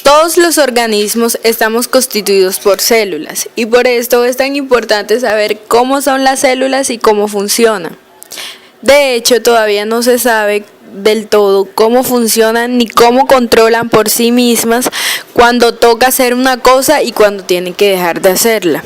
Todos los organismos estamos constituidos por células y por esto es tan importante saber cómo son las células y cómo funcionan. De hecho, todavía no se sabe del todo cómo funcionan ni cómo controlan por sí mismas cuando toca hacer una cosa y cuando tienen que dejar de hacerla.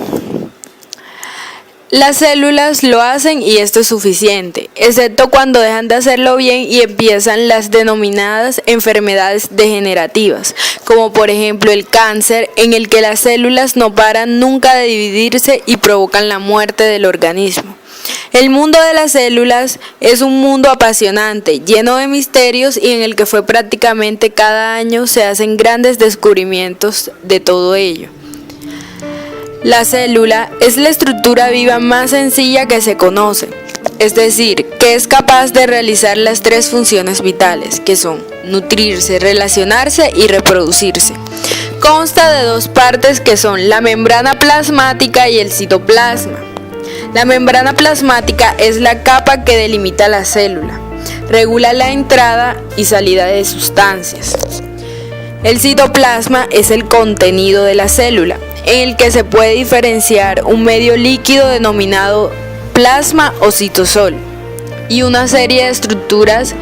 Las células lo hacen y esto es suficiente, excepto cuando dejan de hacerlo bien y empiezan las denominadas enfermedades degenerativas, como por ejemplo el cáncer, en el que las células no paran nunca de dividirse y provocan la muerte del organismo. El mundo de las células es un mundo apasionante, lleno de misterios y en el que prácticamente cada año se hacen grandes descubrimientos de todo ello. La célula es la estructura viva más sencilla que se conoce, es decir, que es capaz de realizar las tres funciones vitales, que son nutrirse, relacionarse y reproducirse. Consta de dos partes que son la membrana plasmática y el citoplasma. La membrana plasmática es la capa que delimita la célula, regula la entrada y salida de sustancias. El citoplasma es el contenido de la célula, en el que se puede diferenciar un medio líquido denominado plasma o citosol y una serie de estructuras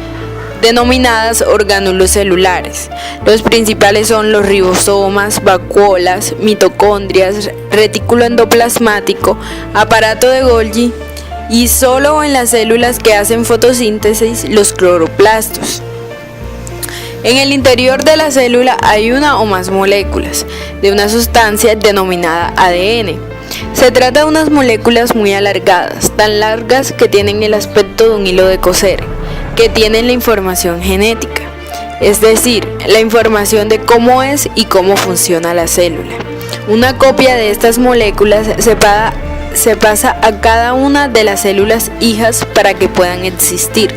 denominadas orgánulos celulares. Los principales son los ribosomas, vacuolas, mitocondrias, retículo endoplasmático, aparato de Golgi y solo en las células que hacen fotosíntesis, los cloroplastos. En el interior de la célula hay una o más moléculas de una sustancia denominada ADN. Se trata de unas moléculas muy alargadas, tan largas que tienen el aspecto de un hilo de coser, que tienen la información genética, es decir, la información de cómo es y cómo funciona la célula. Una copia de estas moléculas se pasa a cada una de las células hijas para que puedan existir,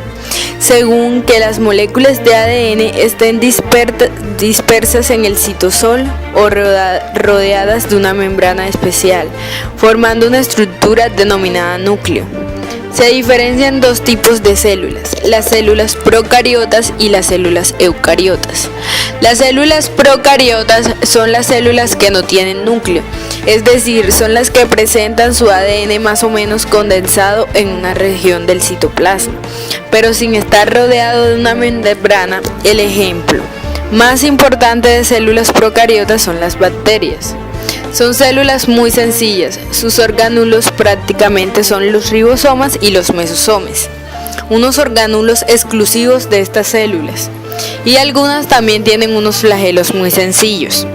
según que las moléculas de ADN estén dispersas en el citosol o rodeadas de una membrana especial, formando una estructura denominada núcleo. Se diferencian dos tipos de células, las células procariotas y las células eucariotas. Las células procariotas son las células que no tienen núcleo, es decir, son las que presentan su ADN más o menos condensado en una región del citoplasma, pero sin estar rodeado de una membrana. El ejemplo más importante de células procariotas son las bacterias. Son células muy sencillas, sus orgánulos prácticamente son los ribosomas y los mesosomas, unos orgánulos exclusivos de estas células, y algunas también tienen unos flagelos muy sencillos.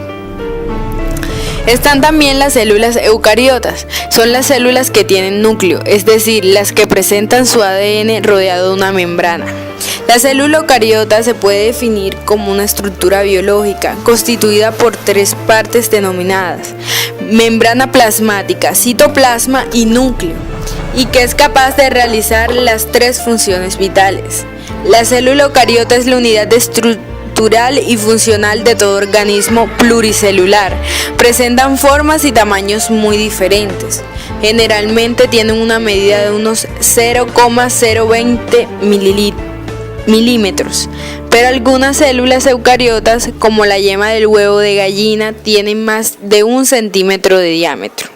Están también las células eucariotas, son las células que tienen núcleo, es decir, las que presentan su ADN rodeado de una membrana. La célula eucariota se puede definir como una estructura biológica constituida por tres partes denominadas membrana plasmática, citoplasma y núcleo, y que es capaz de realizar las tres funciones vitales. La célula eucariota es la unidad estructural y funcional de todo organismo pluricelular. Presentan formas y tamaños muy diferentes. Generalmente tienen una medida de unos 0,020 milímetros, pero algunas células eucariotas, como la yema del huevo de gallina, tienen más de 1 centímetro de diámetro.